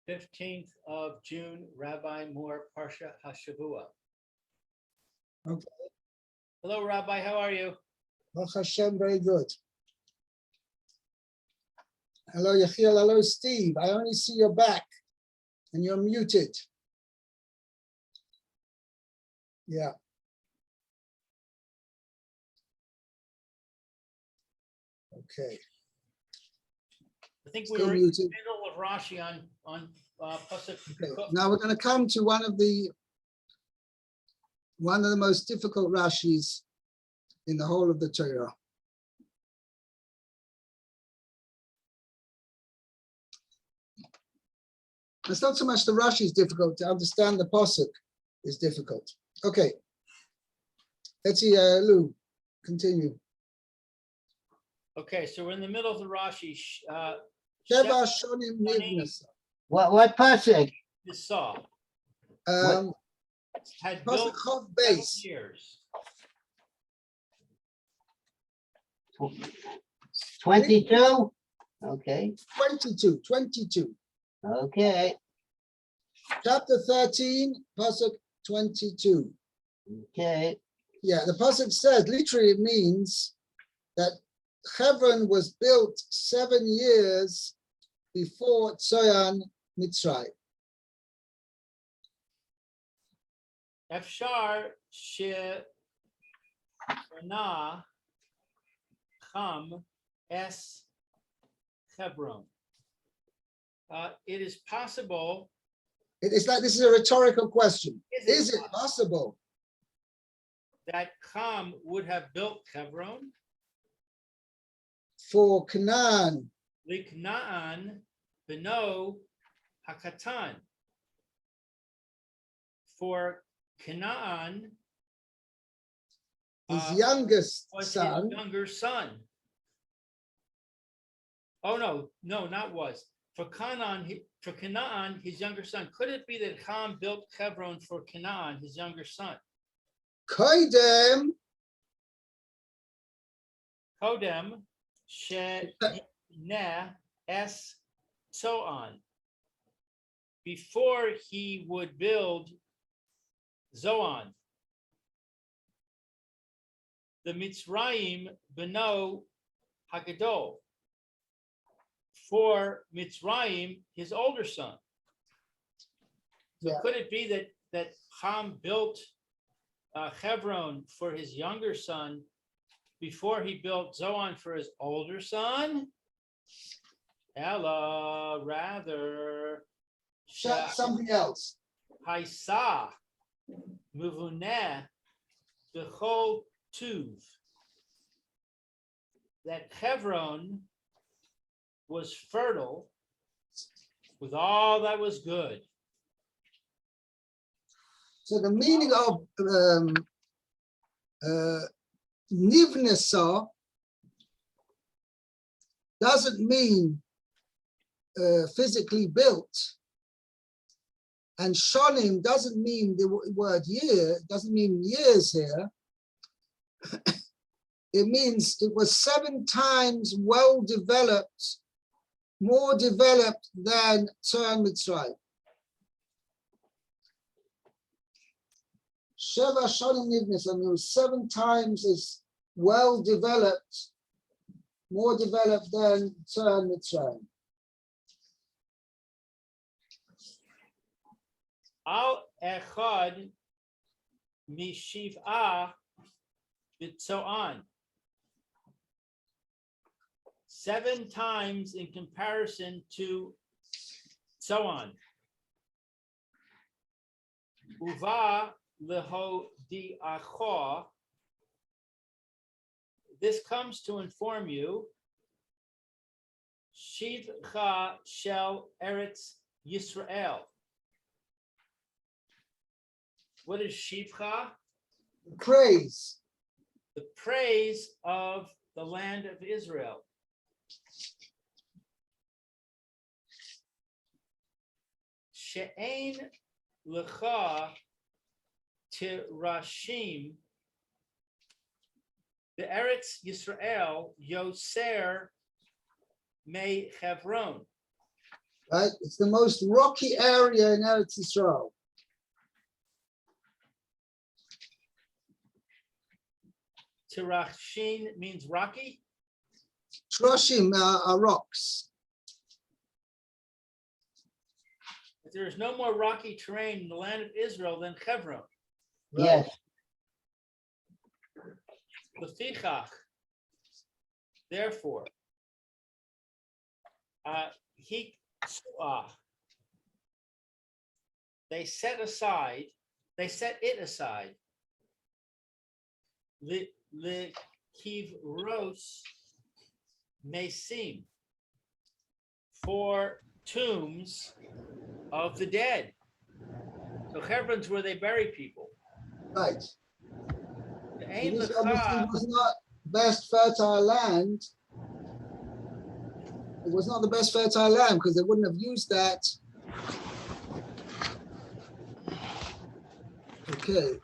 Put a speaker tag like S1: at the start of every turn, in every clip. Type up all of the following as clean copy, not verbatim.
S1: 15th of June, Rabbi Moore, Parsha Hashavua.
S2: Okay.
S1: Hello, Rabbi. How are you?
S2: Baruch Hashem, very good. Hello, Yechiel. Hello, Steve. I only see your back and you're muted. Yeah. Okay.
S1: I think
S2: Still
S1: we were
S2: muted.
S1: in the middle of Rashi on Pasuk.
S2: Okay. Now we're going to come to one of the most difficult Rashis in the whole of the Torah. It's not so much the Rashi is difficult, to understand the Pasuk is difficult. Okay. Let's see, Lou, continue.
S1: Okay, so we're in the middle of the Rashi.
S2: Sheva Shonim Nivnasa.
S3: What pasuk?
S1: You saw had
S2: Pasuk
S1: built
S2: Chav
S1: 7
S2: Beis.
S1: years.
S3: 22? Okay.
S2: 22.
S3: Okay.
S2: Chapter 13, Pasuk 22.
S3: Okay.
S2: Yeah, the Pasuk says, literally it means that Hebron was built 7 years before Tzoyan Mitzrayim.
S1: Efshar Shebana Cham Es Hebron. It is possible.
S2: It's like this is a rhetorical question.
S1: Is
S2: Is it possible
S1: that Cham would have built Hebron?
S2: for Canaan
S1: Liknaan Beno Hakatan. For Canaan
S2: his youngest
S1: was
S2: son?
S1: his younger son. Oh no, not was. For Canaan, his younger son. Could it be that Ham built Hebron for Canaan, his younger son?
S2: Koidem
S1: Kodem Shene Es Tzoan. Before he would build Zoan. The Mitzrayim Beno Hagadol. For Mitzrayim, his older son. So
S2: Yeah.
S1: could it be that Ham built Hebron for his younger son before he built Zoan for his older son? Ella, rather,
S2: something else.
S1: Haisa Muvuneh B'chol Tuv. That Hebron was fertile with all that was good.
S2: So the meaning of Nivnesa doesn't mean physically built, and Shonim doesn't mean the word year, it doesn't mean years here. It means it was 7 times well developed, more developed than Tzoyan Mitzrayim. Sheva Shonim Nivnesa means 7 times as well developed, more developed than Tzoyan Mitzrayim.
S1: Al echad mishiv'ah b'tzoan. 7 times in comparison to Tzoan. Uva leho di'acho. This comes to inform you. Shivcha shel Eretz Yisrael. What is Shivcha?
S2: Praise.
S1: The praise of the land of Israel. She'ein lecha tirashim the Eretz Yisrael Yoser me Hebron.
S2: right? It's the most rocky area in Eretz Yisrael.
S1: Tirachshin means rocky.
S2: Troshim are rocks.
S1: But there is no more rocky terrain in the land of Israel than Hebron.
S3: Yes.
S1: Lefichach, therefore, they set it aside. The kivros mesim, for tombs of the dead. So Hebron's where they bury people.
S2: Right.
S1: The
S2: This obviously was not best fertile land. It was not the best fertile land because they wouldn't have used that. Okay.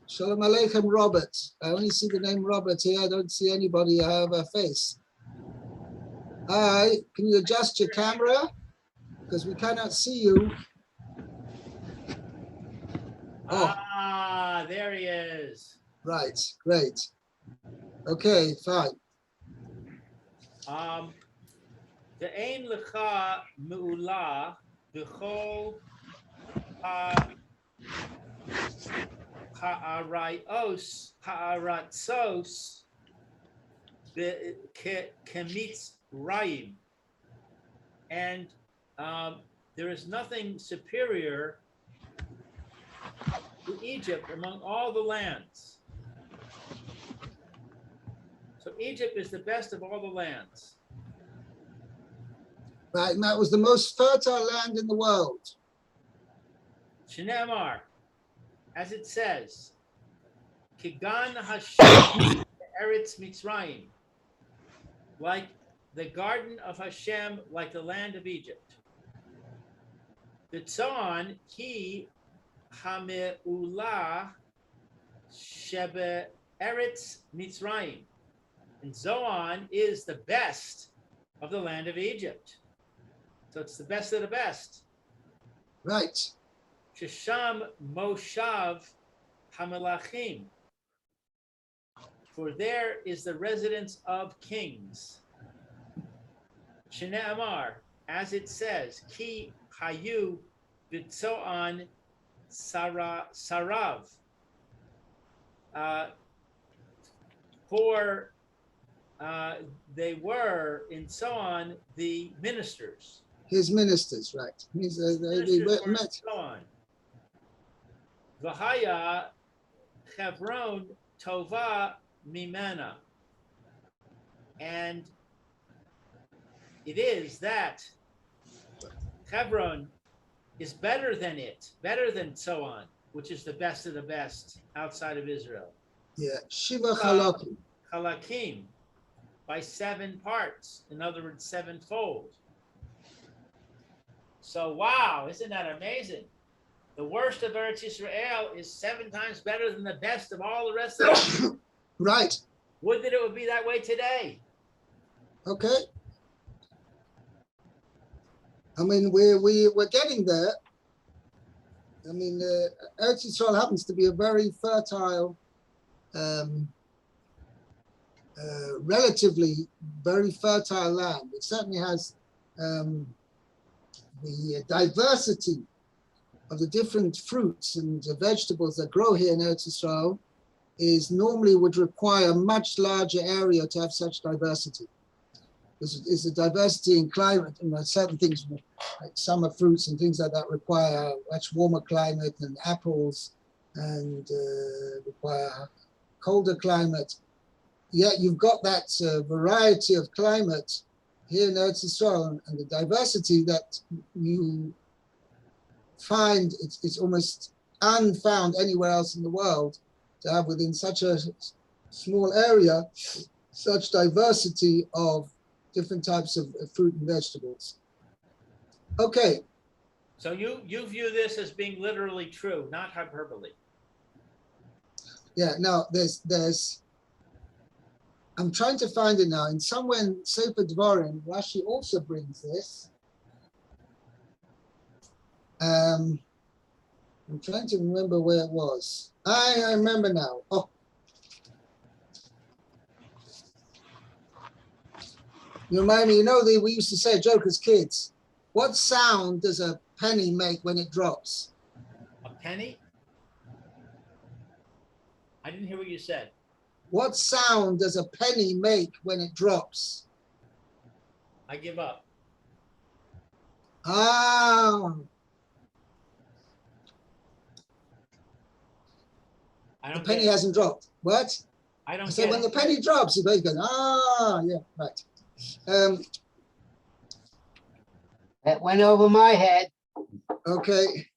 S2: Shalom Aleichem, Robert. I only see the name Robert here. I don't see anybody. I have a face. Hi, can you adjust your camera? Because we cannot see you. Oh.
S1: Ah, there he is.
S2: Right, great. Okay, fine.
S1: The aim lecha meula b'chol ha'aratzos kemitz rayim, and there is nothing superior to Egypt among all the lands. So Egypt is the best of all the lands.
S2: Right, and that was the most fertile land in the world.
S1: Shneimar, as it says, Kigan Hashem Eretz Mitzrayim, like the garden of Hashem, like the land of Egypt. The Tzon Ki Hameula Shebe Eretz Mitzrayim, and Zoan is the best of the land of Egypt. So it's the best of the best.
S2: Right.
S1: Shesham Moshav Hamelachim, for there is the residence of kings. Shneimar, as it says, Ki Hayu B'Tzoan Sarav, for they were in Zoan the ministers.
S2: His ministers, right. They met.
S1: Zoan. V'haya Hebron Tova Mimena, and it is that Hebron is better than it, better than Zoan, which is the best of the best outside of Israel.
S2: Yeah, Shiva Chalakim.
S1: Chalakim, by 7 parts, in other words, 7-fold. So, wow, isn't that amazing? The worst of Eretz Yisrael is 7 times better than the best of all the rest of it.
S2: Right.
S1: Would that it would be that way today.
S2: Okay. I mean, we're getting there. I mean, Eretz Yisrael happens to be a very fertile, relatively very fertile land. It certainly has the diversity of the different fruits and vegetables that grow here in Eretz Yisrael is normally would require a much larger area to have such diversity. Is the diversity in climate, and certain things like summer fruits and things like that require much warmer climate, and apples and require colder climate. Yet you've got that variety of climate here in Eretz Yisrael, and the diversity that you find, it's almost unfound anywhere else in the world, to have within such a small area such diversity of different types of fruit and vegetables. Okay.
S1: So you view this as being literally true, not hyperbole.
S2: Yeah, no, there's I'm trying to find it now. And somewhere in Sefer Dvarim, Rashi also brings this. I'm trying to remember where it was. I remember now. Oh. You remind me, we used to say a joke as kids. What sound does a penny make when it drops?
S1: A penny? I didn't hear what you said.
S2: What sound does a penny make when it drops?
S1: I give up.
S2: Ah.
S1: I
S2: The
S1: don't
S2: penny
S1: get it.
S2: hasn't dropped. What?
S1: I don't
S2: So
S1: get
S2: when
S1: it.
S2: the penny drops, you both go, yeah, right.
S3: That went over my head.
S2: Okay.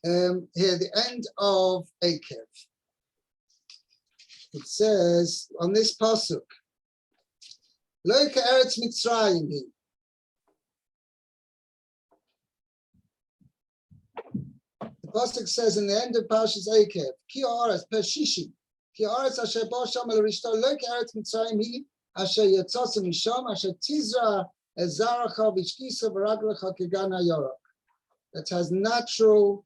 S2: Here, the end of Akev. It says on this pasuk, Lo ka'eretz Mitzrayim hi. The pasuk says in the end of Parshas Akev, Ki ha'aretz Peshishi, Ki ha'aretz asher bo sham el rishto, Lo ka'eretz Mitzrayim hi, asher yotzasa misham, asher tizra ezaracha v'shkisa v'raglecha kegan hayorach. That has natural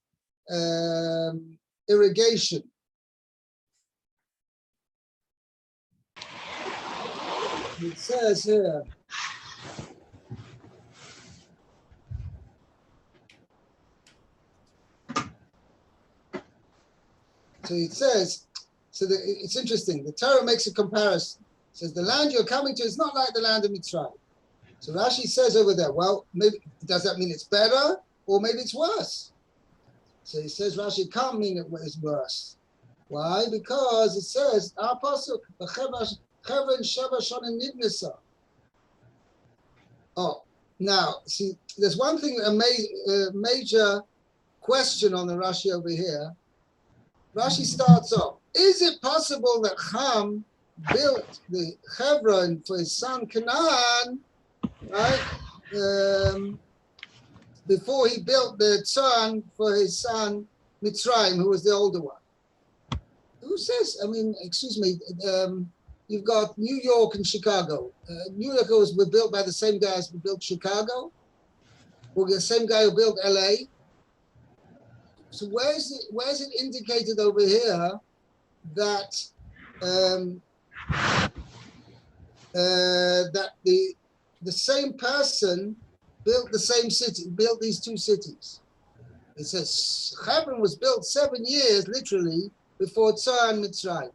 S2: irrigation. It says here, it's interesting. The Torah makes a comparison. It says the land you're coming to is not like the land of Mitzrayim. So Rashi says over there, well, maybe does that mean it's better or maybe it's worse? So he says Rashi can't mean it's worse. Why? Because it says our pasuk, oh, now see, there's one thing, a major question on the Rashi over here. Rashi starts off, is it possible that Ham built the Hebron for his son Canaan, right? Before he built the Tzon for his son Mitzrayim, who was the older one. Who says, excuse me, you've got New York and Chicago. New York was built by the same guys who built Chicago, or the same guy who built LA. So where's it indicated over here that that the same person built the same city, built these two cities? It says Hebron was built 7 years, literally, before Tzor and Mitzrayim.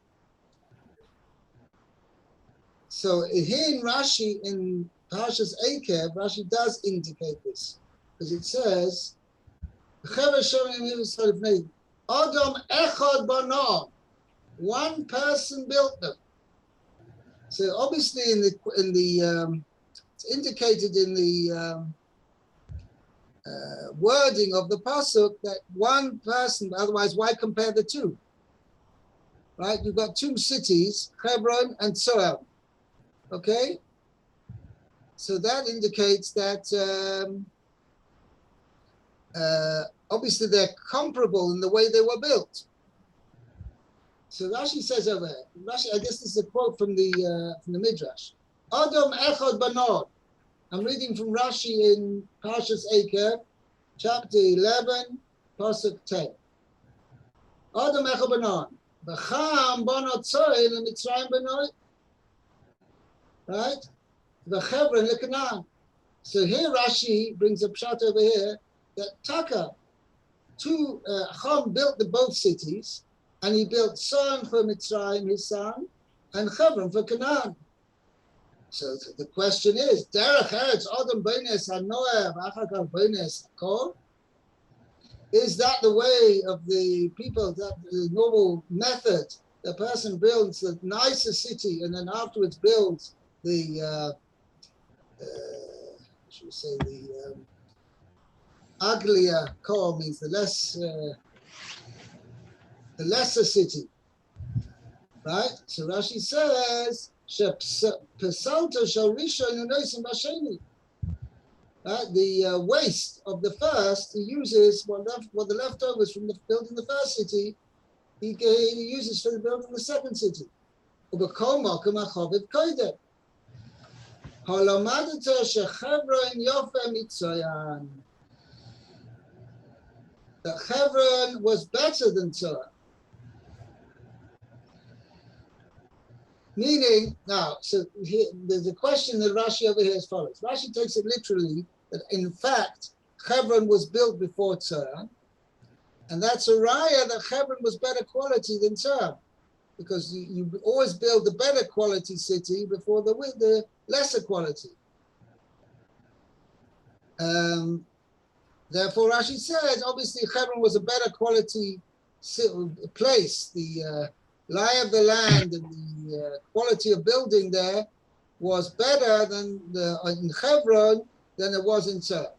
S2: So here in Rashi, in Parshas Akev, Rashi does indicate this, because it says, Adam echad banan, one person built them. So obviously, it's indicated in the wording of the pasuk that one person. Otherwise, why compare the two? Right? You've got two cities, Hebron and Tzoel. Okay, so that indicates that obviously they're comparable in the way they were built. So Rashi says over here, Rashi, I guess this is a quote from the Midrash. Adam echad banan. I'm reading from Rashi in Parshas Akev, chapter 11, pasuk 10. Adam echad banan. B'cham banot Tzoel and Mitzrayim banot. Right? The Hebron leKanan. So here Rashi brings a pshat over here that Taka, Ham built the both cities, and he built Son for Mitzrayim, his son, and Hebron for Canaan. So the question is, Derech Eretz Adam Boines HaNoah V'Achar Boines HaKol? Is that the way of the people, that the normal method? The person builds the nicer city and then afterwards builds the should we say the uglier kol, means the lesser city, right? So Rashi says pesalta shel rishon unosim b'sheni. Right, the waste of the first, he uses what the leftovers from the building the first city, he uses for the building the second city. Ubekol makom achovet koidem. Halamadata shechevron yofe mitzayan. that Hebron was better than Tzor. Meaning, now, so here, there's a question that Rashi over here as follows. Rashi takes it literally that in fact, Hebron was built before Tzor, and that's a raya that Hebron was better quality than Tzor, because you always build the better quality city before the lesser quality. Therefore, Rashi says, obviously, Hebron was a better quality place. The lie of the land and the quality of building there was better than in Hebron than it was in Tzor.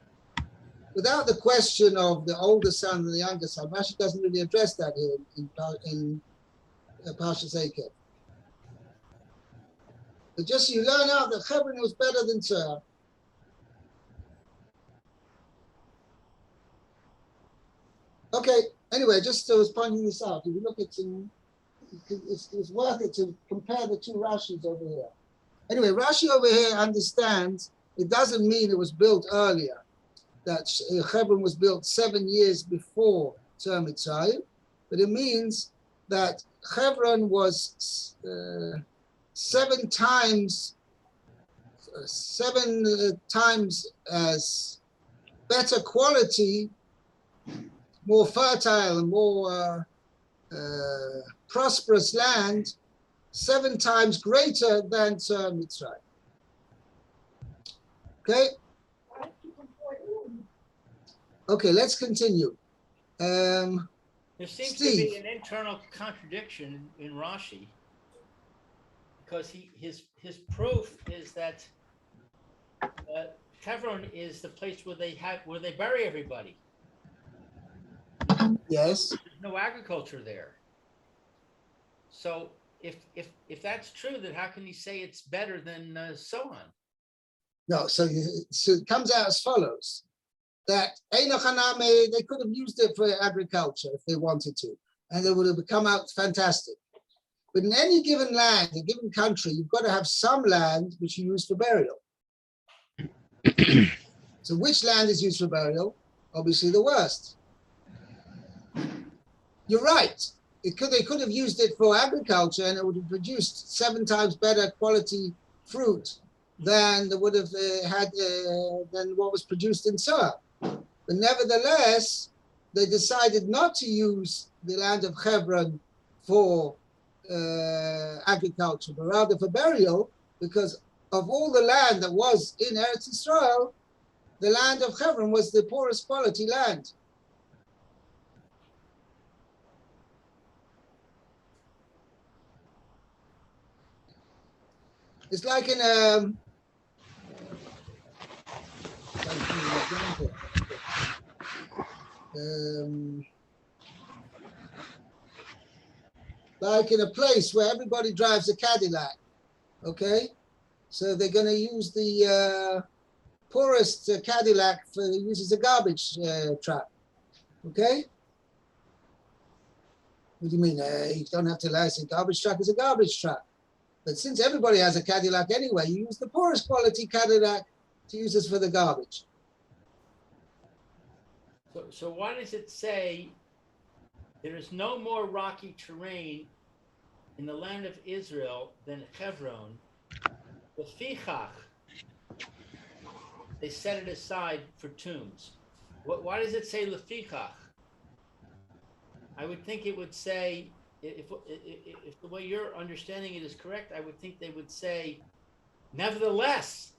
S2: Without the question of the older son and the younger son, Rashi doesn't really address that here in Parsha Seker. But just so you learn out that Hebron was better than Tzor. Okay, anyway, just I was pointing this out. If you look at it's worth it to compare the two Rashis over here. Anyway, Rashi over here understands it doesn't mean it was built earlier, that Hebron was built 7 years before Tzor Mitzrayim, but it means that Hebron was 7 times as better quality, more fertile and more prosperous land, 7 times greater than Tzor Mitzrayim. Okay? Okay, let's continue.
S1: There seems to
S2: Steve.
S1: be an internal contradiction in Rashi, because his proof is that Hebron is the place where they bury everybody.
S2: Yes.
S1: There's no agriculture there. So if that's true, then how can he say it's better than so on? No,
S2: so it comes out as follows: that Enoch Haname, they could have used it for agriculture if they wanted to, and it would have come out fantastic. But in any given land, a given country, you've got to have some land which you use for burial. So which land is used for burial? Obviously the worst. You're right. They could have used it for agriculture, and it would have produced 7 times better quality fruit than they would have had than what was produced in Tzor. But nevertheless, they decided not to use the land of Hebron for agriculture, but rather for burial, because of all the land that was in Eretz Yisrael, the land of Hebron was the poorest quality land. It's like in like in a place where everybody drives a Cadillac, okay? So they're going to use the poorest Cadillac for use as a garbage truck, okay? What do you mean? You don't have to license a garbage truck as a garbage truck. But since everybody has a Cadillac anyway, you use the poorest quality Cadillac to use this for the garbage.
S1: So why does it say there is no more rocky terrain in the land of Israel than Hebron? The Fichach, they set it aside for tombs. Why does it say Lefichach? I would think it would say, if the way you're understanding it is correct, I would think they would say, nevertheless,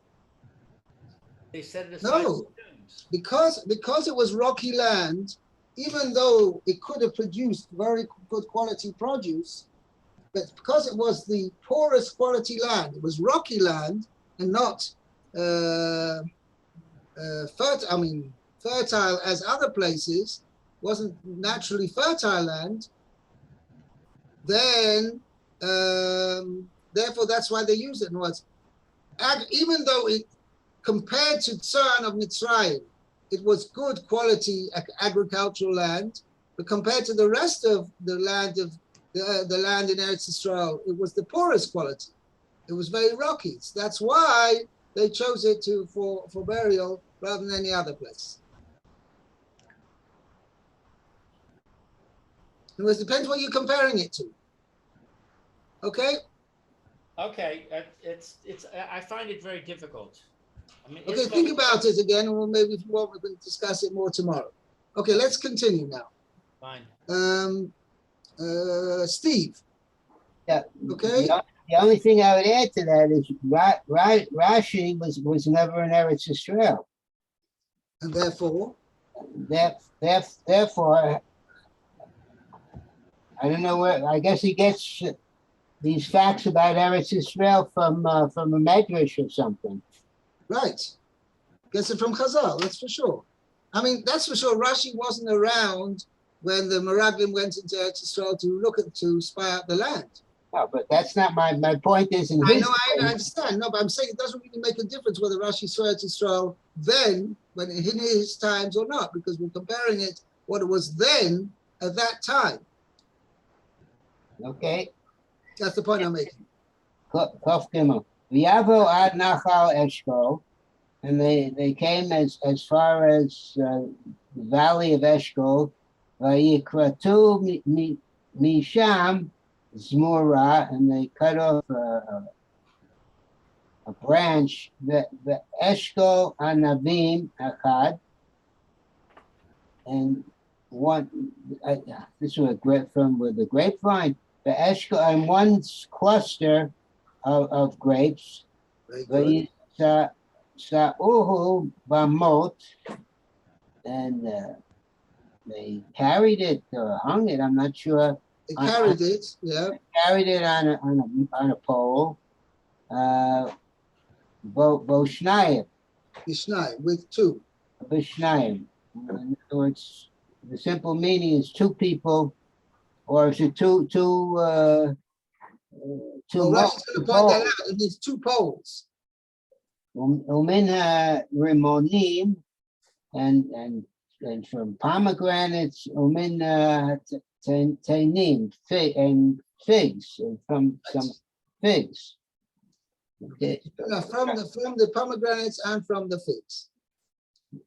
S1: they set it aside for tombs.
S2: Because it was rocky land, even though it could have produced very good quality produce, but because it was the poorest quality land, it was rocky land and not fertile as other places, wasn't naturally fertile land, then therefore that's why they used it. Even though it, compared to Tzor of Mitzrayim, it was good quality agricultural land, but compared to the rest of the land the land in Eretz Yisrael, it was the poorest quality. It was very rocky. So that's why they chose it for burial rather than any other place. It depends what you're comparing it to. Okay?
S1: Okay, I find it very difficult. I mean,
S2: Okay, think about it again, and maybe if you want, we can discuss it more tomorrow. Okay, let's continue now.
S1: Fine.
S2: Steve.
S3: Yeah.
S2: Okay.
S3: The only thing I would add to that is Rashi was never in Eretz Yisrael.
S2: And therefore?
S3: Therefore, I don't know where. I guess he gets these facts about Eretz Yisrael from a medrash or something.
S2: Right. Gets it from Chazal, that's for sure. I mean, that's for sure. Rashi wasn't around when the Meraglim went into Eretz Yisrael to spy out the land.
S3: No, but that's not my point. Is in
S2: I understand. No, but I'm saying it doesn't really make a difference whether Rashi saw Eretz Yisrael then, when in his times or not, because we're comparing it what it was then at that time.
S3: Okay.
S2: That's the point I'm making.
S3: Kof Gimel. V'yavo ad Nachal Eshkol, and they came as far as the valley of Eshkol. Vayikratu misham Zmura, and they cut off a branch. The Eshkol Anavim Achad, and one. This was from the grapevine. The Eshkol and one cluster of grapes. Sa'uhu bamot, and they carried it or hung it. I'm not sure.
S2: They carried it, yeah.
S3: Carried it on a pole. Boshnayim.
S2: Mishnah with two.
S3: Boshnayim. In other words, the simple meaning is two people, or is it two?
S2: Rashi's going to point that out. It means two poles.
S3: Uminha rimonim, and from pomegranates, uminha tainim, and figs, and from some figs. Okay.
S2: From the pomegranates and from the figs.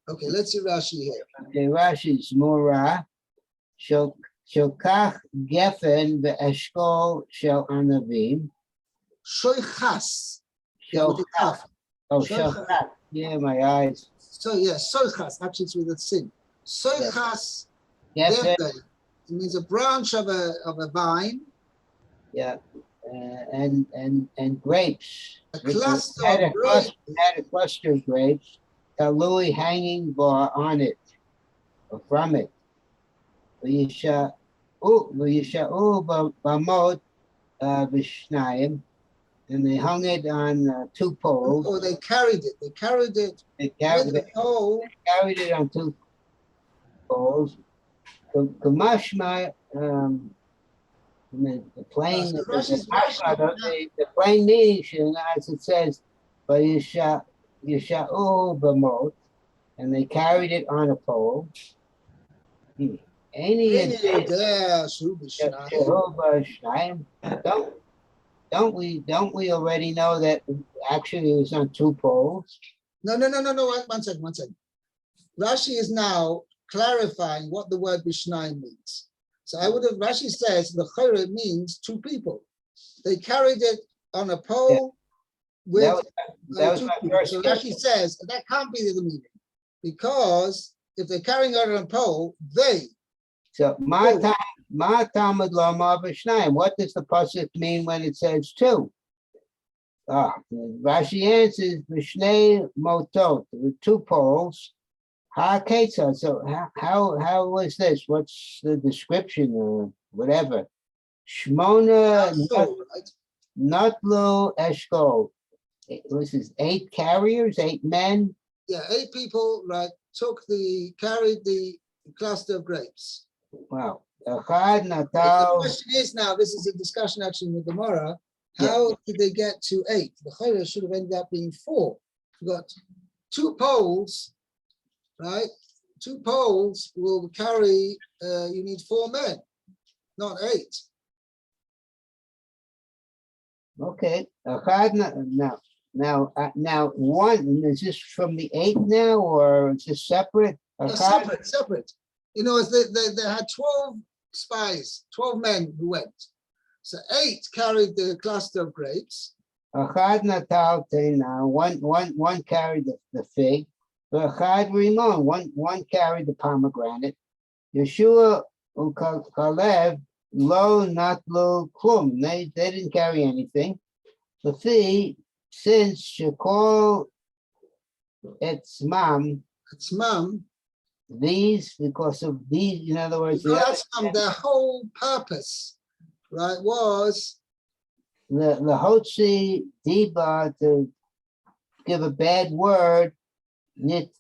S2: Okay, let's see Rashi here.
S3: Okay, Rashi's Mura, Shokach Geffen ve'eshkol shel anavim.
S2: Shoichas.
S3: Shokach. Oh, Shelach. Yeah, my eyes.
S2: So yes, soichas. Actually, it's with a sin. Soichas.
S3: Yes.
S2: It means a branch of a vine.
S3: Yeah, and grapes.
S2: A cluster
S3: had
S2: of grapes.
S3: Had a cluster of grapes. Talui hanging bar on it, or from it. V'yisha'u bamot v'shnayim. And they hung it on two poles.
S2: Oh, they carried it. They carried it with the pole.
S3: Carried it on two poles. Kamashma, the plain, the plain meaning, as it says, Yesha'u b'mot, and they carried it on a pole. Don't we already know that actually it was on two poles?
S2: No. One second. Rashi is now clarifying what the word Bishnayim means. So Rashi says the Chayre means two people. They carried it on a pole with
S3: that
S2: two people. So Rashi says that can't be the meaning, because if they're carrying it on a pole, they.
S3: So what does the pasuk mean when it says two? Rashi answers Mishnei Motot, with two poles. Ha Ketza. So how was this? What's the description or whatever? Shmona Notlu Eshkol. This is 8 carriers, 8 men.
S2: Yeah, 8 people, right? Carried the cluster of grapes.
S3: Wow.
S2: The question is now, this is a discussion actually with the Gemara, how did they get to 8? The Chayre should have ended up being 4. You've got 2 poles, right? 2 poles will carry, you need 4 men, not 8.
S3: Okay. Now, one, is this from the 8 now, or is this separate?
S2: Separate. You know, they had spies, 12 men who went. So 8 carried the cluster of grapes.
S3: Achad natal teina, one carried the fig. Achad rimon, one carried the pomegranate. Yeshua Kalev lo natlu klum. They didn't carry anything. Since Shekol Etzmam, these, because of these, in other words,
S2: Their whole purpose, right, was
S3: the Hotzi Diba, to give a bad word, nit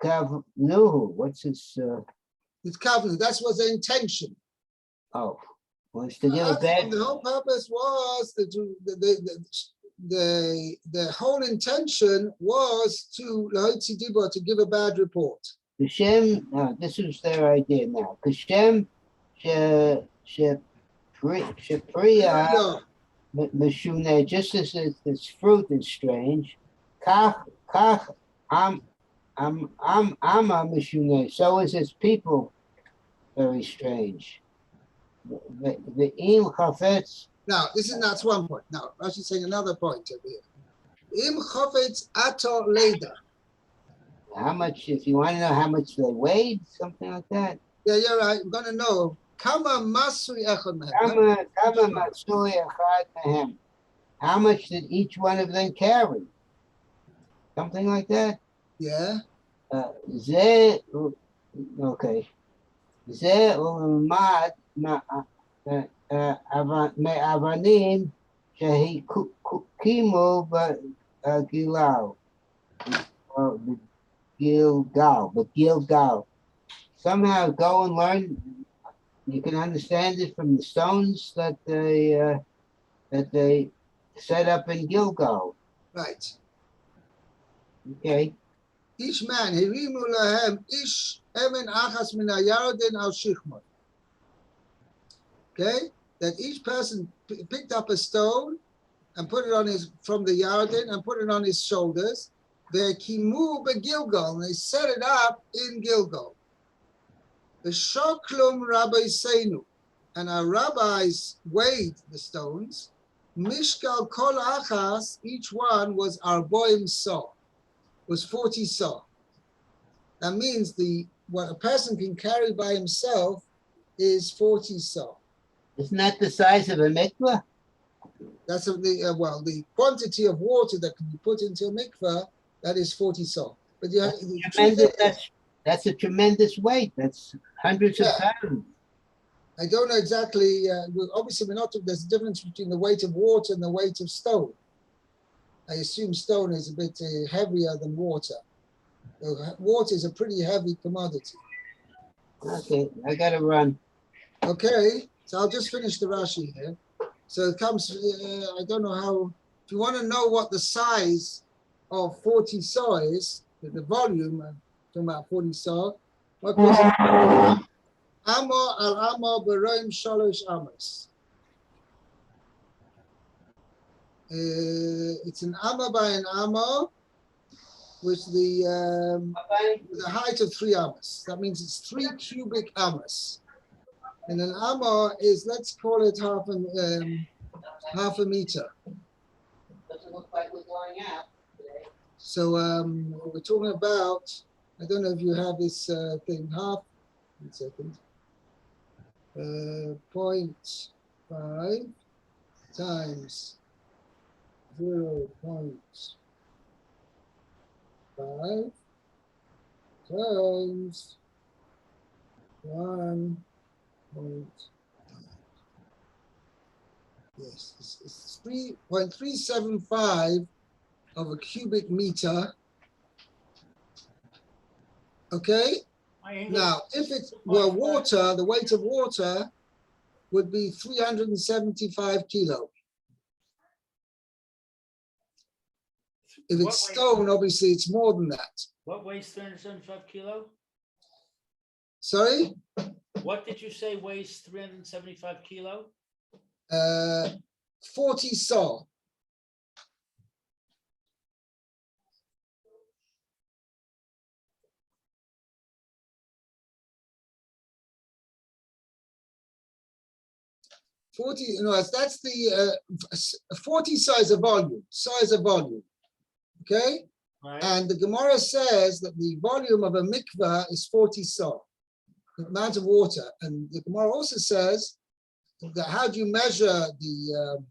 S3: kavnuhu. What's his?
S2: It's covenant. That was the intention.
S3: Oh, was to give a bad.
S2: The whole purpose was the whole intention was to give a bad report.
S3: Hashem, this is their idea now. Hashem, Shepriya, Meshune, just as this fruit is strange, Kach, Ama Meshune, so is his people very strange. The Im Chafetz.
S2: Now, that's one point. Now, Rashi's saying another point over here. Im Chafetz Ato Leda.
S3: How much, if you want to know how much they weighed, something like that?
S2: Yeah, you're right. I'm going to know. Kama Masui Echad
S3: Mehem. How much did each one of them carry? Something like that?
S2: Yeah.
S3: Okay. Ze ulmad me'avanim shehi kimu b'gilal. Gilgal. Somehow go and learn. You can understand it from the stones that they set up in Gilgal.
S2: Right.
S3: Okay.
S2: Each man, hirimu lahem ish emen achas min hayarden al shichmon. Okay, that each person picked up a stone and put it on from the Yarden and put it on his shoulders. The kimu beGilgal, and they set it up in Gilgal. The shoklum rabbi seinu, and our rabbis weighed the stones. Mishkal kol achas, each one was arboim saw, was 40 saw. That means what a person can carry by himself is 40 saw.
S3: Isn't that the size of a mikveh?
S2: That's the quantity of water that can be put into a mikveh, that is 40 saw. But
S3: that's a tremendous weight. That's hundreds of pounds.
S2: I don't know exactly. Obviously, there's a difference between the weight of water and the weight of stone. I assume stone is a bit heavier than water. Water is a pretty heavy commodity.
S3: Okay, I gotta run.
S2: Okay, so I'll just finish the Rashi here. So it comes, I don't know how, if you want to know what the size of 40 saw is, the volume, I'm talking about 40 saw, what goes Amo al Amo Beroim Shalosh Amos. It's an Amma by an Amma with the height of 3 Amos. That means it's 3 cubic Amos. And an Amma is, let's call it half a meter.
S3: Doesn't look like we're going out today.
S2: So we're talking about, I don't know if you have this thing, 0.5 times 0.5 times 1. Yes, it's 3.375 of a cubic meter. Okay. Now, if it were water, the weight of water would be 375 kilo. If it's stone, obviously it's more than that.
S1: What weighs 375 kilo?
S2: Sorry?
S1: What did you say weighs 375 kilo?
S2: 40 saw. 40, no, that's the 40 size of volume, okay?
S1: Right.
S2: And the Gemara says that the volume of a mikvah is 40 saw, the amount of water. And the Gemara also says that how do you measure the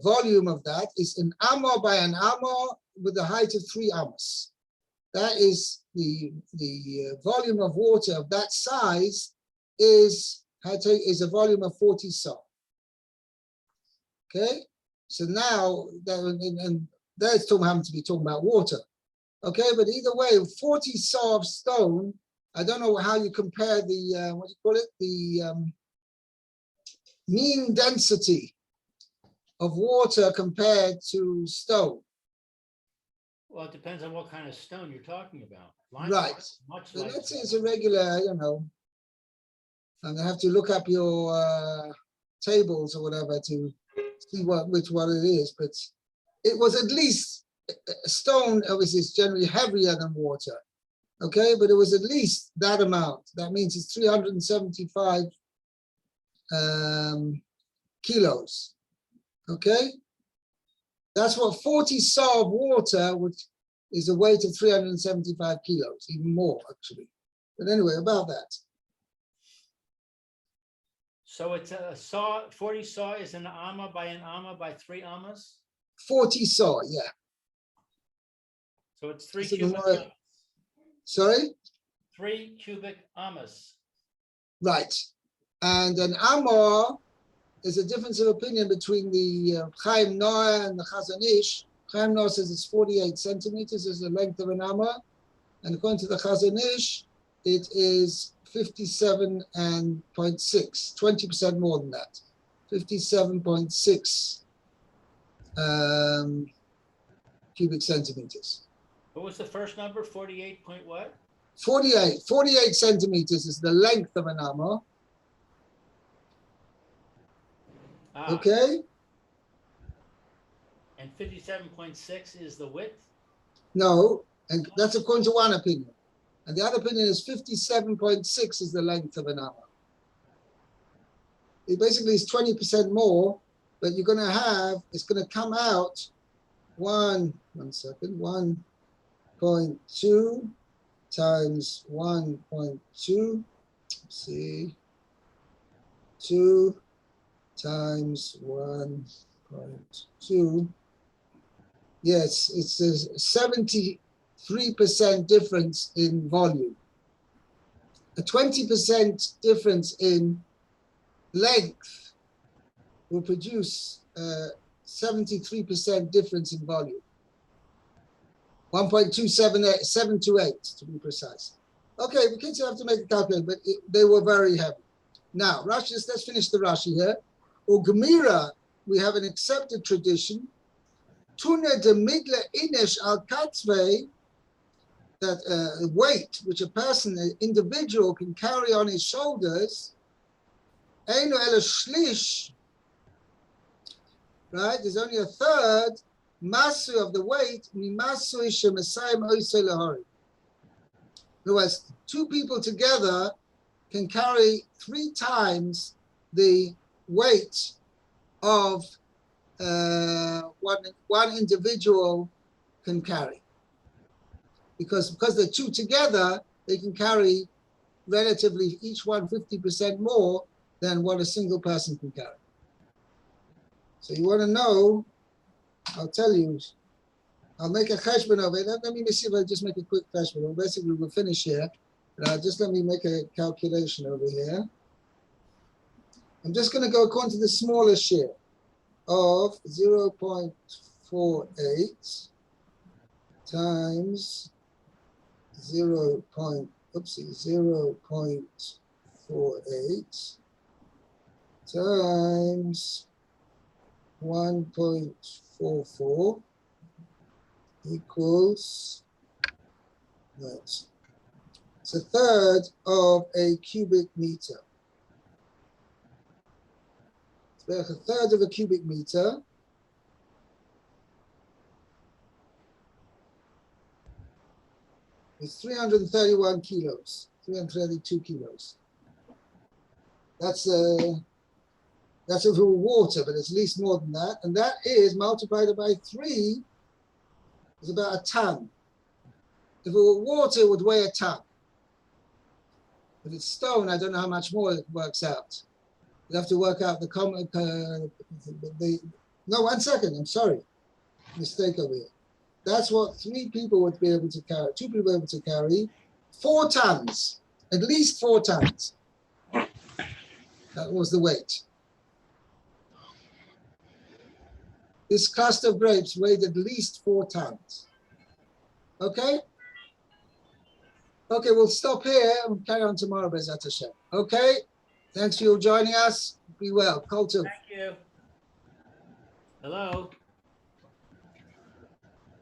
S2: volume of that is an amah by an amah with a height of 3 amos. That is the volume of water of that size is a volume of 40 saw. Okay, so now that and that's having to be talking about water. Okay, but either way, 40 saw of stone. I don't know how you compare the what do you call it? The mean density of water compared to stone.
S1: Well, it depends on what kind of stone you're talking about.
S2: Right.
S1: Much
S2: So
S1: like
S2: let's say it's a regular, and I have to look up your tables or whatever to see which one it is, but it was at least a stone. Obviously, it's generally heavier than water, okay, but it was at least that amount. That means it's 375 kilos, okay. That's what 40 saw of water, which is a weight of 375 kilos, even more actually. But anyway, about that.
S1: So it's a saw, 40 saw is an amma by 3 ammas?
S2: 40 saw, yeah.
S1: So it's 3
S2: So
S1: cubic
S2: more,
S1: ammas.
S2: sorry?
S1: 3 cubic ammas.
S2: Right. And an amma is a difference of opinion between the Chaim Noah and the Chazon Ish. Chaim Noah says it's 48 centimeters is the length of an amma. And according to the Chazon Ish, it is 57.6, 20% more than that. 57.6 cubic centimeters.
S1: What was the first number? 48 point what?
S2: 48 centimeters is the length of an amma. Okay.
S1: And 57.6 is the width?
S2: No, and that's according to one opinion. And the other opinion is 57.6 is the length of an amma. It basically is 20% more, but you're going to have, it's going to come out 1.2 times 1.2, see, 2 times 1.2. Yes, it's a 73% difference in volume. A 20% difference in length will produce 73% difference in volume. 1.2778 to be precise. Okay, the kids have to make a calculation, but they were very heavy. Now, Rashi, let's finish the Rashi here. Ugemira, we have an accepted tradition. Tune de midle inesh al katzve, that weight which a person, an individual, can carry on his shoulders. Eino ela shlish, right? There's only a third masu of the weight. Mimasu shemasayim oisei lahori. In other words, 2 people together can carry 3 times the weight of one individual can carry. Because they're 2 together, they can carry relatively each one 50% more than what a single person can carry. So you want to know, I'll tell you, I'll make a cheshbon of it. Let me see if I just make a quick cheshbon. Basically, we'll finish here. Just let me make a calculation over here. I'm just going to go according to the smallest share of 0.48 times 0.48 times 1.44 equals that. It's a third of a cubic meter. It's about a third of a cubic meter. It's 331 kilos, 332 kilos. That's That's if it were water, but it's at least more than that. And that is multiplied by 3 is about a ton. If it were water, it would weigh a ton. If it's stone, I don't know how much more it works out. You have to work out no, 1 second, I'm sorry. Mistake over here. That's what 3 people would be able to carry, 2 people able to carry, 4 tons, at least 4 tons. That was the weight. This cluster of grapes weighed at least 4 tons. Okay? Okay, we'll stop here and carry on tomorrow, Bezat Hashem. Okay? Thanks for you joining us. Be well. Kol tov.
S1: Thank you. Hello.